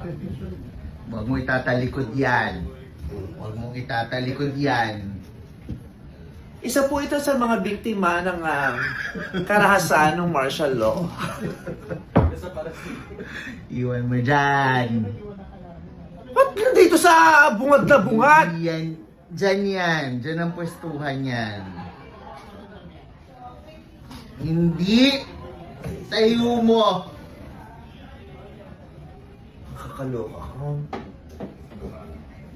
Huwag mo itatalikod yan. Huwag mong itatalikod yan. Isa po ito sa mga biktima ng karahasan ng martial law. Iwan mo dyan. Ba't nandito sa bungad na bungad? Yan. Dyan yan. Dyan ang pwestuhan yan. Hindi. Tayo mo. Nakakaloka ka.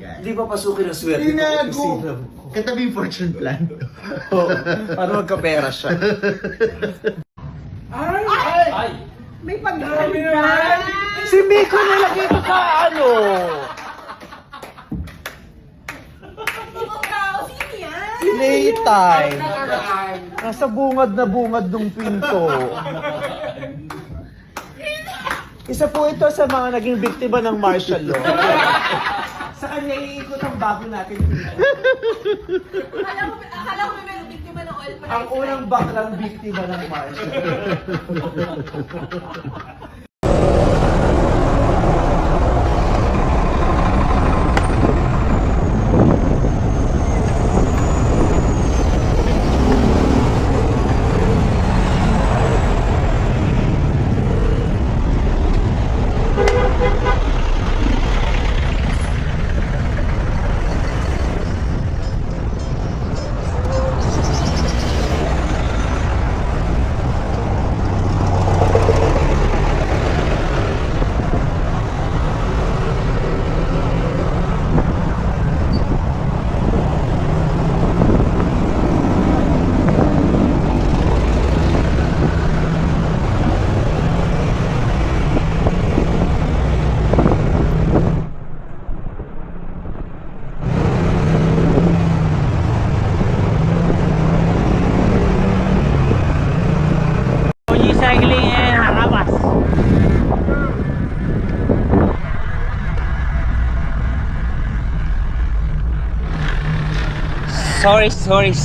Yan. Hindi pa pasukin ang swerte ko. Tinago. Kasi Katabi yung fortune plan. Oo, para magkapera siya. Ay! May pagkakamera! Si Miko nilagay ko sa ano? Sino yan? Si Laytay. Nasa bungad na bungad ng pinto. Isa po ito sa mga naging biktima ng martial law. Sa kanya iikot ang bago natin dito. Akala ko may biktima ng oil pa. Ang unang baklang biktima ng martial law.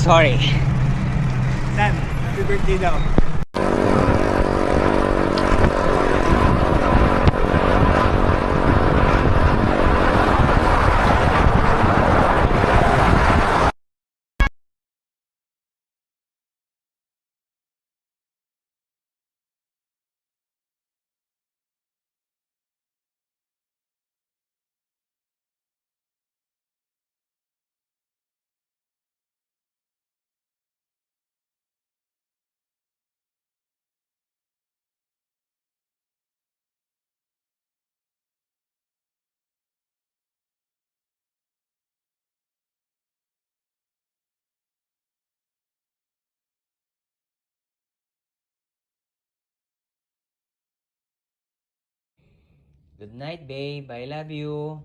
Sorry. Sam, happy birthday daw. Good night, babe. I love you.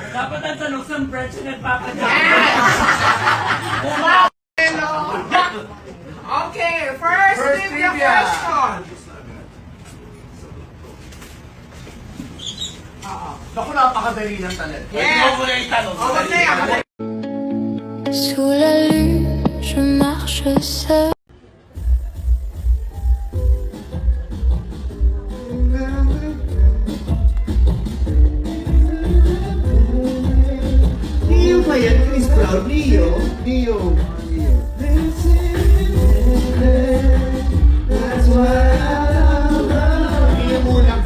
Dapat ang tanong sa French na nagpapadya. Okay, first trivia question. Naku, napakadali ng talent. Sous la lune, je marche seule. Neo ba yan? Chris Brown? Neo? That's why I love Neo muna.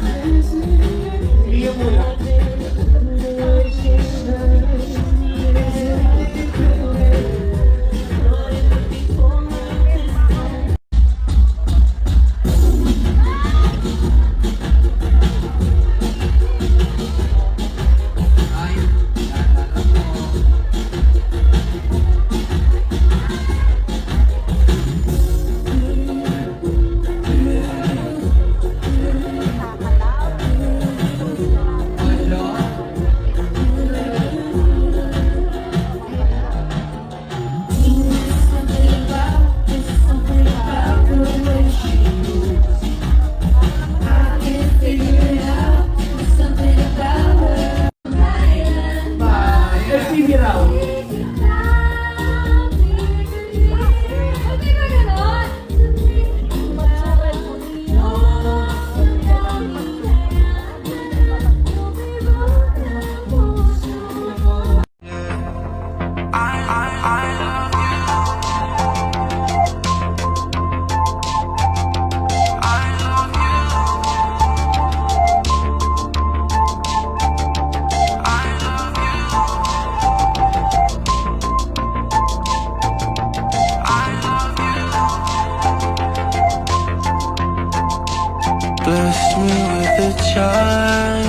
blessed me with a child,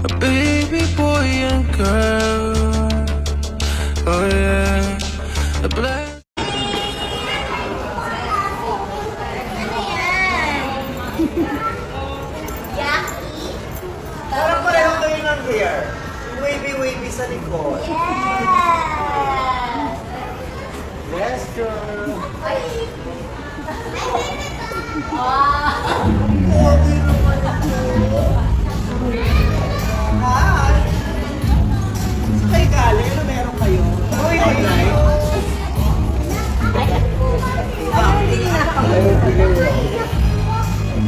a baby boy and girl. Oh yeah, a blessed. Parang pareho kayo ng hair. Wavy-wavy sa likod. Yes, girl. Okay naman ito. Hi! Sa kayo galing? Ano meron kayo? Uy, hi!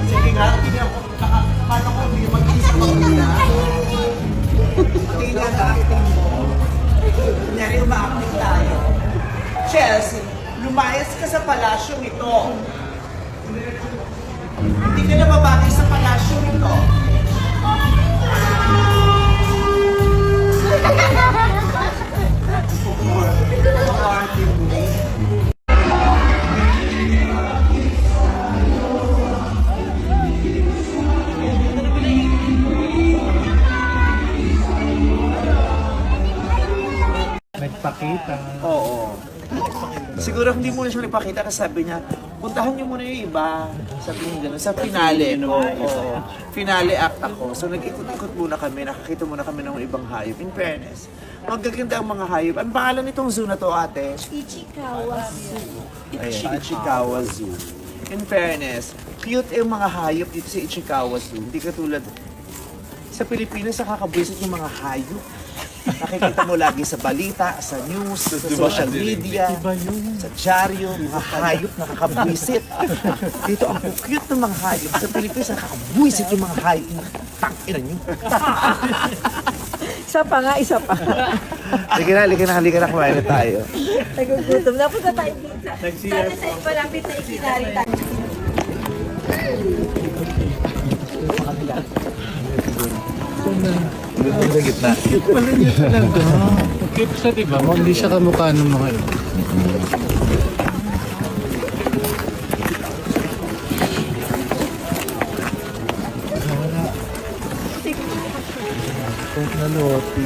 Sige nga, hindi ako nakakala ko hindi mag-isip na. Tingnan ka acting mo. Kunyari, uma-acting tayo. Chelsea, lumayas ka sa palasyong ito. Hindi ka na babagay sa palasyong ito. Nagpakita. Oo. Siguro hindi mo na siya nagpakita kasi sabi niya, puntahan niyo muna yung iba. Sabi niya gano'n. Sa finale, oo. Finale act ako. So nag-ikot-ikot muna kami, nakakita muna kami ng ibang hayop. In fairness, magaganda ang mga hayop. Ang pangalan nitong zoo na to, ate? Ichikawa Zoo. Ayan, Ichikawa Zoo. In fairness, cute yung mga hayop dito sa Ichikawa Zoo. Hindi katulad sa Pilipinas, nakakabwisit yung mga hayop. Nakikita mo lagi sa balita, sa news, sa social media, sa dyaryo, mga hayop nakakabwisit. Dito ang cute ng mga hayop. Sa Pilipinas, nakakabwisit yung mga hayop. Tangina nyo. Isa pa nga, isa pa. Halika na, kumain na tayo. Nagugutom. Napunta tayo dito. Sana sa ipalapit na ikinari tayo. Sa gitna. Wala niya talaga. Cute siya, diba? Hindi siya kamukha ng mga iba. Kung naloti.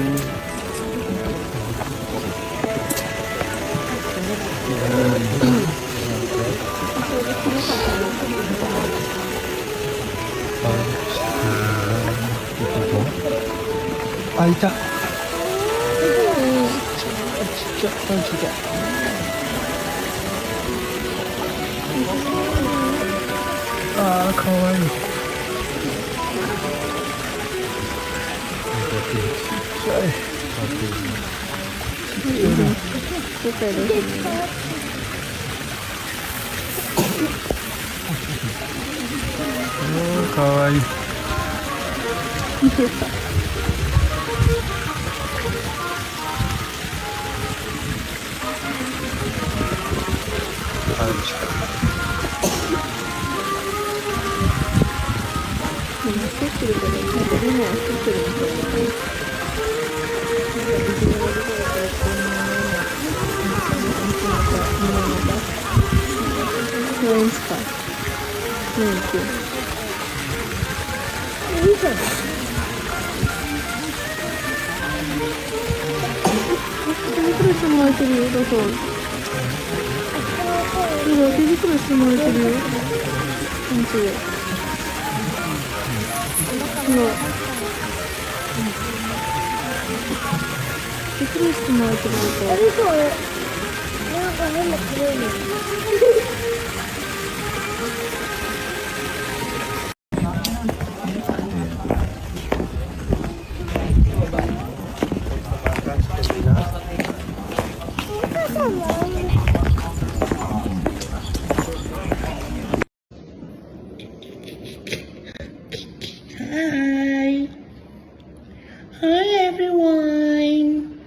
Ay, ta. Ah, kawaii. Oh, kawaii. Hi everyone.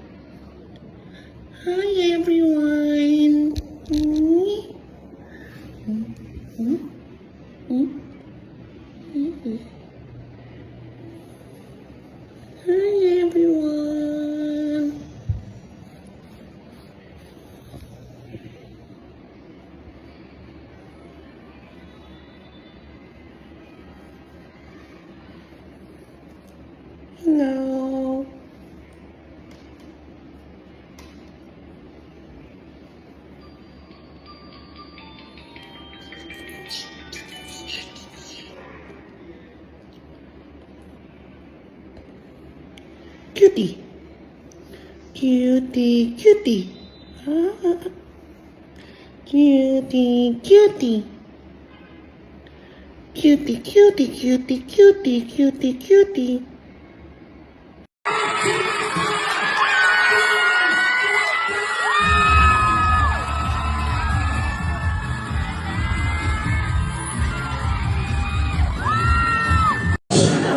Hi everyone. Hi everyone. cutie. Cutie, cutie. Ah. Cutie, cutie. Cutie, cutie, cutie, cutie, cutie, cutie.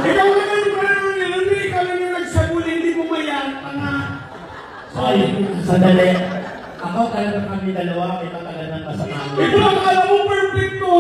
Ikaw naman yung parang hindi ikaw lang yung nagsabuli, hindi mo mayan, tanga. Ay, sandali. Ako talaga kami dalawa, kita talaga ng masama. Ito akala mo perfect ko.